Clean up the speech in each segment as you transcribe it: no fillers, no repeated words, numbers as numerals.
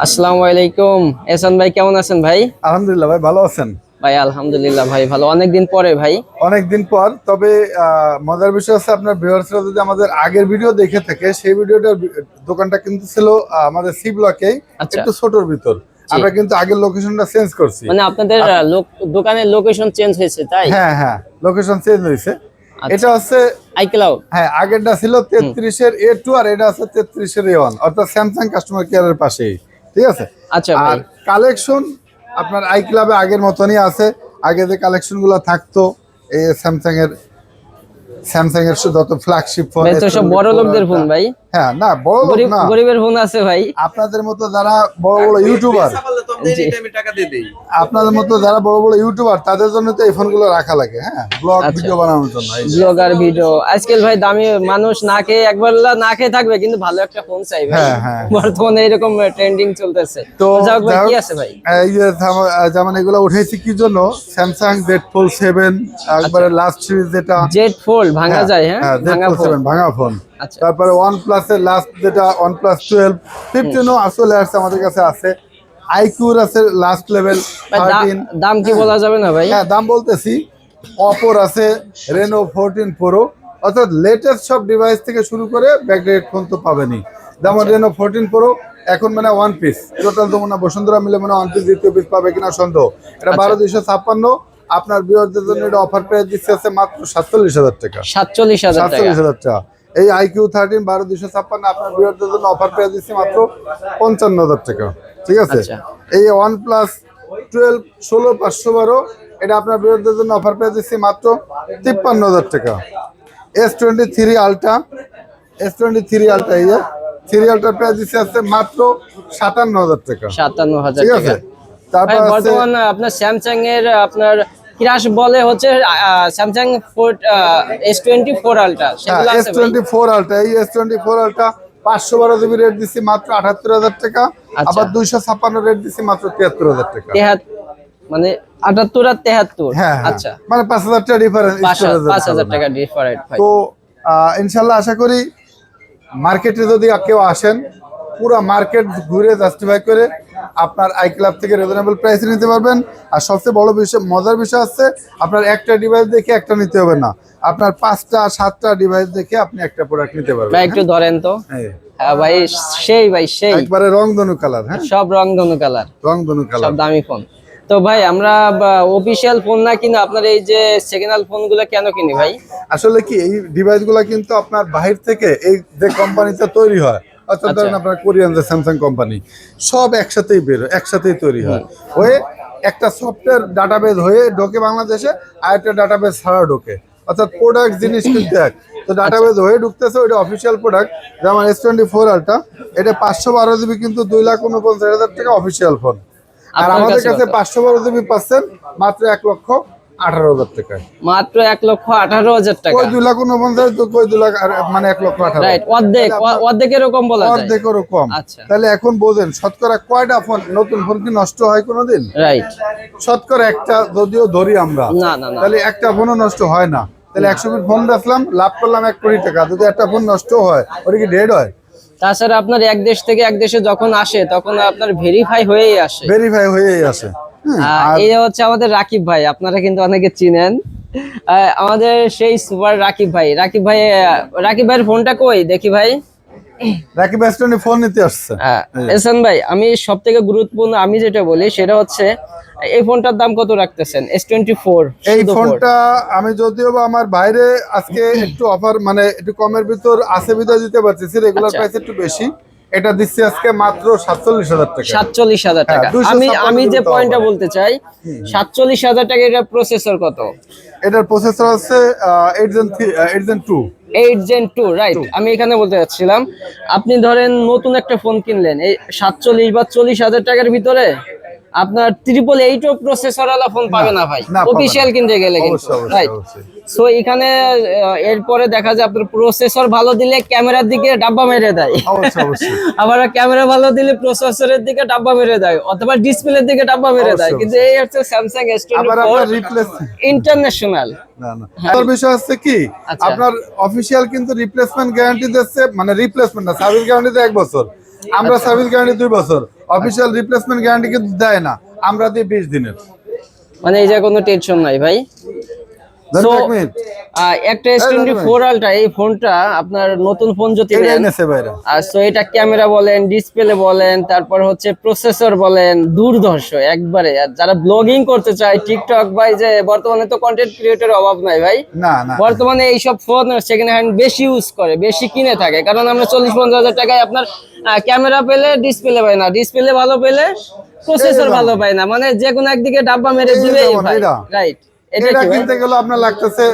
আসসালামু আলাইকুম। এহসান ভাই কেমন আছেন ভাই? আলহামদুলিল্লাহ ভাই, ভালো আছেন? ভাই আলহামদুলিল্লাহ ভাই ভালো, অনেকদিন পরে ভাই। অনেকদিন পর। তবে মজার বিষয় হচ্ছে, আপনার ভিউয়ার্সরা যদি আমাদের আগের ভিডিও দেখে থাকে, সেই ভিডিওটার দোকানটা কিন্তু ছিল আমাদের সি ব্লকেই, আচ্ছা। একটু ছোটর ভিতর। জি। আমরা কিন্তু আগের লোকেশনটা চেঞ্জ করছি। মানে আপনাদের দোকানের লোকেশন চেঞ্জ হয়েছে তাই? হ্যাঁ হ্যাঁ, লোকেশন চেঞ্জ হয়েছে। আচ্ছা। এটা হচ্ছে, আইক্লাউড। হ্যাঁ, আগেরটা ছিল 33-এর A2 আর এটা আছে 33-এর A1, অর্থাৎ স্যামসাং কাস্টমার কেয়ারের পাশেই। ঠিক আছে। আচ্ছা ভাই। আর কালেকশন আপনার আই ক্লাবে আগের মতনই আছে। আগে যে কালেকশনগুলো থাকতো, এই স্যামসাং এর যত ফ্ল্যাগশিপ ফোন, ভাই তো সব বড় লোকদের ফোন ভাই। হ্যাঁ, না বড় লোক না, গরিবের ফোন আছে ভাই। আপনাদের মতো যারা বড় বড় ইউটিউবার, জি। আপনাদের মতো যারা বড় বড় ইউটিউবার, তাদের জন্য তো এই ফোনগুলো রাখা লাগে। হ্যাঁ, ব্লগ আচ্ছা। ভিডিও বানানোর জন্য। ব্লগার ভিডিও আজকাল ভাই দামি মানুষ না খেয়ে একবেলা না খেয়ে থাকবে, কিন্তু ভালো একটা ফোন চাই ভাই। হ্যাঁ, হ্যাঁ। বর্তমানে এরকম ট্রেন্ডিং চলতেছে। তো যাক ভাই, যাই কি হোক, আছে ভাই? এই যে যেমন এগুলো উঠেছি কি জন্য, স্যামসাং জেড ফোল্ড 7 একবারে লাস্ট সিরিজ, যেটা জেড ফোল্ড ভাঙা যায়, হ্যাঁ জেড ভাঙা ফোল্ড ফোন। 7 ভাঙা ফোন। আচ্ছা। তারপরে OnePlus এর লাস্ট, যেটা OnePlus 12, 15ও আসলে আসছে, আমাদের কাছে আছে। আইকিউর আছে লাস্ট লেভেল ভাই 13। দাম কি বলা যাবে না ভাই? হ্যাঁ, দাম বলতেছি। অপোর আছে রেনো 14 প্রো, অর্থাৎ লেটেস্ট সব ডিভাইস থেকে শুরু করে ব্যাকডেট ফোন তো পাবেনই। যেমন রেনো 14 প্রো এখন মানে ওয়ান পিস, টোটাল তো মনে হয় বসুন্ধরা মিলে মানে ওয়ান পিস, দ্বিতীয় পিস পাবে কিনা সন্দেহ। এটা 12,256। আপনার বিয়ারদের জন্য এটা অফার প্রাইস দিচ্ছে আছে মাত্র 47,000 টাকা। 47,000 টাকা। 47,000 টাকা। এই আইকিউ 13 12,256 আপনার বিয়ারদের জন্য অফার প্রাইস দিচ্ছে মাত্র 55,000 টাকা। ঠিক আছে। আচ্ছা। এই OnePlus 12 16,512, এটা আপনার বিরুদ্ধের জন্য অফার পেয়ে দিচ্ছি মাত্র 53,000 টাকা। S23 আলট্রা, S23 আলট্রা, এই যে 3 আলট্রা পেয়ে দিচ্ছি আছে মাত্র 57,000 টাকা। 57,000 ঠিক টাকা। আছে। তারপর ভাই আছে বর্তমানে আপনার স্যামসাং এর আপনার ক্রাশ বলে হচ্ছে স্যামসাং S24 আলট্রা, সেগুলো আছে ভাই? S24 আলট্রা, এই S24 আলট্রা 512 জিবি রেট দিচ্ছি মাত্র 78,000 টাকা। আচ্ছা। আবার 256 রেট দিচ্ছি মাত্র 73,000 টাকা। মানে 78 আর 73। হ্যাঁ হ্যাঁ, আচ্ছা। মানে 5,000 টাকা ডিফারেন্স। 5,000 টাকা ডিফারেন্ট ভাই। তো ইনশাল্লাহ আশা করি মার্কেটে যদি কেউ আসেন, পুরো মার্কেট ঘুরে জাস্টিফাই করে আপনার আই ক্লাব থেকে রিজনেবল প্রাইসে নিতে পারবেন। আর সবচেয়ে বড় বিষয়, মজার বিষয় হচ্ছে, আপনার একটা ডিভাইস দেখে একটা নিতে হবে না, আপনার 5টা 7টা ডিভাইস দেখে আপনি একটা প্রোডাক্ট নিতে পারবেন। ভাই একটু ধরেন তো। হ্যাঁ, হ্যাঁ ভাই, সেই ভাই সেই একবারে রংধনু কালার। হ্যাঁ, সব রংধনু কালার, রংধনু সব কালার। দামি ফোন। তো ভাই আমরা অফিসিয়াল ফোন না কিনে আপনার এই যে সেকেন্ড হ্যান্ড ফোন গুলো কেন কিনি ভাই? আসলে কি, এই ডিভাইসগুলো কিন্তু আপনার বাহির থেকে, এই যে কোম্পানিতে তৈরি হয়, অর্থাৎ ধরেন আপনার কোরিয়ান যে স্যামসাং কোম্পানি, সব একসাথেই একসাথেই তৈরি হয়, হয়ে একটা সফটওয়্যার ডাটাবেজ হয়ে ঢোকে বাংলাদেশে, আর একটা ডাটাবেজ ছাড়া ঢোকে, অর্থাৎ প্রোডাক্ট জিনিস কিন্তু এক। তো ডাটাবেজ হয়ে ঢুকতেছে, ওইটা অফিসিয়াল প্রোডাক্ট। যেমন S24 আলট্রা, এটা 512 জিবি কিন্তু 2,49,000 টাকা অফিসিয়াল ফোন। আর আমাদের কাছে 512 জিবি পাচ্ছেন মাত্র 1,18,000 টাকায়। মাত্র 1,18,000 টাকা। কই 2,49,000, তো কই 2 লাখ, মানে 1,18,000। রাইট, অর্ধেক এরকম বলা যায়। অর্ধেকেরও কম। আচ্ছা। তাহলে এখন বোঝেন শতকরা কয়টা ফোন, নতুন ফোন কি নষ্ট হয় কোনোদিন? রাইট। শতকরা একটা, যদিও ধরি আমরা, না না না। তাহলে একটা ফোনও নষ্ট হয় না। তাহলে 100 পিস ফোন বেচলাম, লাভ করলাম 1 কোটি টাকা। যদি একটা ফোন নষ্ট হয়, ওটা কি ডেড হয়? তাছাড়া আপনার এক দেশ থেকে এক দেশে যখন আসে, তখন আপনার ভেরিফাই হয়েই আসে। ভেরিফাই হয়েই আসে। এই হচ্ছে আমাদের রাকিব ভাই, আপনারা কিন্তু অনেকে চিনেন। আমাদের সেই সুপার রাকিব ভাই। রাকিব ভাইয়ের ফোনটা কই দেখি ভাই। রাকিব এসটনি ফোন নিতে আসছে। এহসান ভাই, আমি সব থেকে গুরুত্বপূর্ণ আমি যেটা বলি সেটা হচ্ছে, এই ফোনটার দাম কত রাখতেছেন? S24 এই ফোনটা আমি যদিও বা আমার বাইরে আজকে একটু অফার, মানে একটু কমের ভিতর আছে বিদায় দিতে পারতেছি, রেগুলার প্রাইস একটু বেশি। এটা দিচ্ছি আজকে মাত্র 47,000 টাকা। 47,000 টাকা। আমি যে পয়েন্টটা বলতে চাই, 47,000 টাকা। এটার প্রসেসর কত? এটার প্রসেসর আছে 8 Gen 2। 8 Gen 2, right. আমি এখানে বলতে চাচ্ছিলাম, আপনি ধরেন নতুন একটা ফোন কিনলেন, এই 47 বা 40,000 টাকার ভিতরে আপনার 888 প্রসেসর ওয়ালা ফোন পাবে না ভাই, অফিশিয়াল কিনতে গেলে কিন্তু। রাইট। সো এখানে এরপরে দেখা যায় আপনার প্রসেসর ভালো দিলে ক্যামেরার দিকে ডাব্বা মেরে দেয়, আবার ক্যামেরা ভালো দিলে প্রসেসরের দিকে ডাব্বা মেরে দেয়, অথবা ডিসপ্লের দিকে ডাব্বা মেরে দেয়। কিন্তু এই হচ্ছে স্যামসাং S24 ইন্টারন্যাশনাল। না না, তার বিষয় হচ্ছে কি, আপনার অফিশিয়াল কিন্তু রিপ্লেসমেন্ট গ্যারান্টি দিচ্ছে, মানে রিপ্লেসমেন্ট না, সার্ভিস গ্যারান্টি 1 বছর। আমরা সার্ভিস গ্যারান্টি 2 বছর, অফিসিয়াল রিপ্লেসমেন্ট গ্যারান্টি কিন্তু দেয় না, আমরা দিই 20 দিনের। মানে এই যে কোনো টেনশন নাই ভাই। So, একটা S24 আলট্রা, এই ফোনটা আপনার নতুন ফোন যদি নেন, আর সো এটা ক্যামেরা বলেন, ডিসপ্লে বলেন, তারপর হচ্ছে প্রসেসর বলেন, দুর্ধর্ষ একবারে। আর যারা ব্লগিং করতে চায় টিকটক, ভাই যে বর্তমানে তো কন্টেন্ট ক্রিয়েটরের অভাব নাই ভাই, না না, বর্তমানে এইসব ফোন সেকেন্ড হ্যান্ড বেশি ইউজ করে, বেশি কিনে থাকে, কারণ আমরা 40-50 হাজার টাকায় আপনার ক্যামেরা পেলে ডিসপ্লে পাই না, ডিসপ্লে ভালো পেলে প্রসেসর ভালো পাই না, মানে যে কোনো একদিকে ডাব্বা মেরে দিবে ভাই। রাইট, এটা কিনতে গেলে আপনার লাগতেছে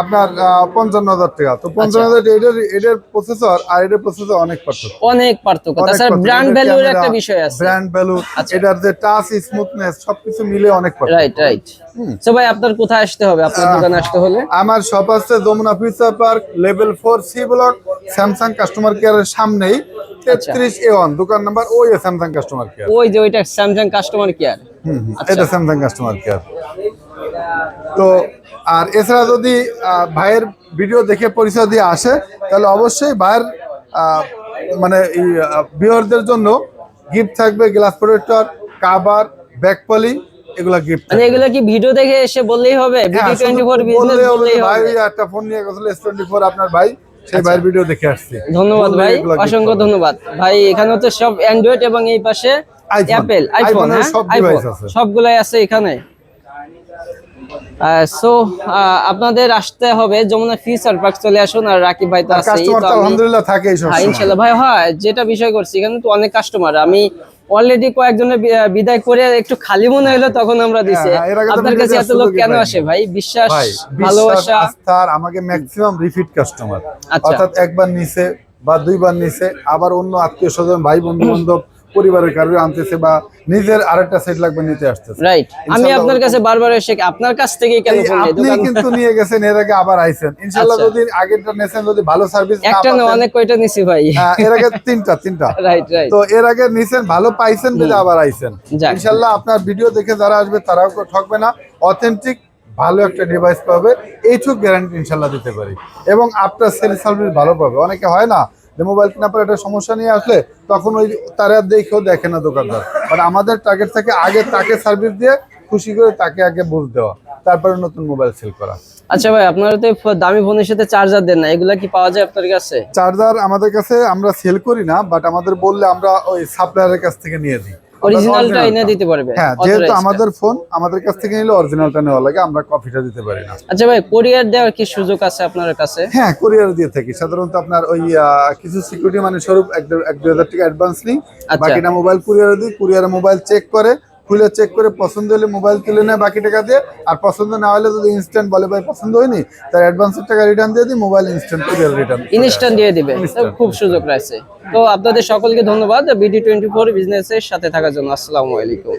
আপনার 55,000 টাকা। তো 55,000 এটার প্রসেসর আর এটার প্রসেসর অনেক পার্থক্য। তাছাড়া ব্র্যান্ড ভ্যালুর একটা বিষয় আছে, ব্র্যান্ড ভ্যালু, এটার যে টাচ স্মুথনেস সবকিছু মিলে অনেক পার্থক্য। রাইট। সো ভাই আপনার কোথায় আসতে হবে? আপনার দোকানে আসতে হলে আমার শপ আছে Jamuna future park, level 4C block, Samsung customer কেয়ারের সামনেই, 33A1 দোকান নাম্বার, ওই স্যামসাং কাস্টমার কেয়ার, ওই যে ওইটা স্যামসাং কাস্টমার কেয়ার। এটা স্যামসাং কাস্টমার কেয়ার। তো আর এছাড়া যদি ভাইয়ের ভিডিও দেখে পরিচয় দিয়ে আসে, তাহলে অবশ্যই ভাইয়ের মানে এই ভিউয়ারদের জন্য গিফট থাকবে, গ্লাস প্রোটেক্টর, কভার, ব্যাকপলি, এগুলা গিফট। মানে এগুলা কি ভিডিও দেখে এসে বললেই হবে? BD24 বিজনেস বললেই হবে? ভাই একটা ফোন নিয়ে গেছিল S24 আপনার ভাই, সেই ভাইয়ের ভিডিও দেখে আসছি। ধন্যবাদ ভাই, অসংখ্য ধন্যবাদ ভাই। এখানে হচ্ছে সব অ্যান্ড্রয়েড এবং এই পাশে অ্যাপেল, আইফোন, আইফোন সবগুলাই আছে এখানে। সো আপনাদের আসতে হবে যমুনা ফিউচার পার্ক, চলে আসুন। আর রাকিব ভাই তো আছেই, তো আলহামদুলিল্লাহ থাকে এই সব। হ্যাঁ ইনশাআল্লাহ ভাই। হয় যেটা বিষয় করছি, এখানে তো অনেক কাস্টমার, আমি অলরেডি কয়েকজনের বিদায় করে একটু খালি মনে হলো, তখন আমরা দিছি। আপনার কাছে এত লোক কেন আসে ভাই? বিশ্বাস, ভালোবাসা, আস্থা। আমাকে ম্যাক্সিমাম রিপিট কাস্টমার, অর্থাৎ একবার নিছে বা দুইবার নিছে, আবার অন্য আত্মীয় স্বজন, ভাই বন্ধু বান্ধব, পরিবারের কারণে আনতেছে, বা নিজের আরেকটা সেট লাগবে নিতে আসতেছে। রাইট, আমি আপনার কাছে বারবার এসে আপনার কাছ থেকে কেন ফোন নেই? আপনি কিন্তু নিয়ে গেছেন, এর আগে আবার আইছেন ইনশাআল্লাহ। যদি আগেরটা নেছেন, যদি ভালো সার্ভিস না একটা না অনেক কয়টা নিছি ভাই, এর আগে তিনটা। রাইট। তো এর আগে নিছেন, ভালো পাইছেন, বলে আবার আইছেন। ইনশাআল্লাহ আপনার ভিডিও দেখে যারা আসবে তারাও ঠকবে না, অথেন্টিক ভালো একটা ডিভাইস পাবে, এইটুকু গ্যারান্টি ইনশাআল্লাহ দিতে পারি। এবং আপনার সেল সার্ভিস ভালো পাবে। অনেকে হয় না যে মোবাইল কেনার পর একটা সমস্যা নিয়ে আসলে তখন ওই তারা দেখে না দোকানদার, বাট আমাদের টার্গেট থাকে আগে তাকে সার্ভিস দিয়ে খুশি করে তাকে আগে বুঝ দেওয়া, তারপরে নতুন মোবাইল সেল করা। আচ্ছা ভাই, আপনারা তো দামি ফোনের সাথে চার্জার দেন না, এগুলা কি পাওয়া যায় আপনার কাছে? চার্জার আমাদের কাছে আমরা সেল করি না, বাট আমাদের বললে আমরা ওই সাপ্লায়ারের কাছ থেকে নিয়ে দিই। অরিজিনালটা এনে দিতে পারবে? হ্যাঁ, যেহেতু আমাদের ফোন, আমাদের কাছ থেকে নিলে অরিজিনালটা নেওয়া লাগে, আমরা কপিটা দিতে পারি না। আচ্ছা ভাই, কোরিয়ার দেওয়ার কি সুযোগ আছে আপনার কাছে? হ্যাঁ, কোরিয়ার দিয়ে থাকি। সাধারণত আপনার ওই কিছু সিকিউরিটি মানে স্বরূপ 1-2 হাজার টাকা অ্যাডভান্স নিই, বাকিটা মোবাইল কুরিয়ারে দিই। কুরিয়ারে মোবাইল চেক করে, খুলে চেক করে পছন্দ হলে মোবাইল তুলে নেয় বাকি টাকা দিয়ে, আর পছন্দ না হলে যদি ইনস্ট্যান্ট বলে ভাই পছন্দ হয়নি, তার অ্যাডভান্সের টাকা রিটার্ন দিয়ে দিই, mobile instant courier return instant দিয়ে দিবে। খুব সুযোগ রয়েছে। তো আপনাদের সকলকে ধন্যবাদ BD24 বিজনেসের সাথে থাকার জন্য। আসসালামু আলাইকুম।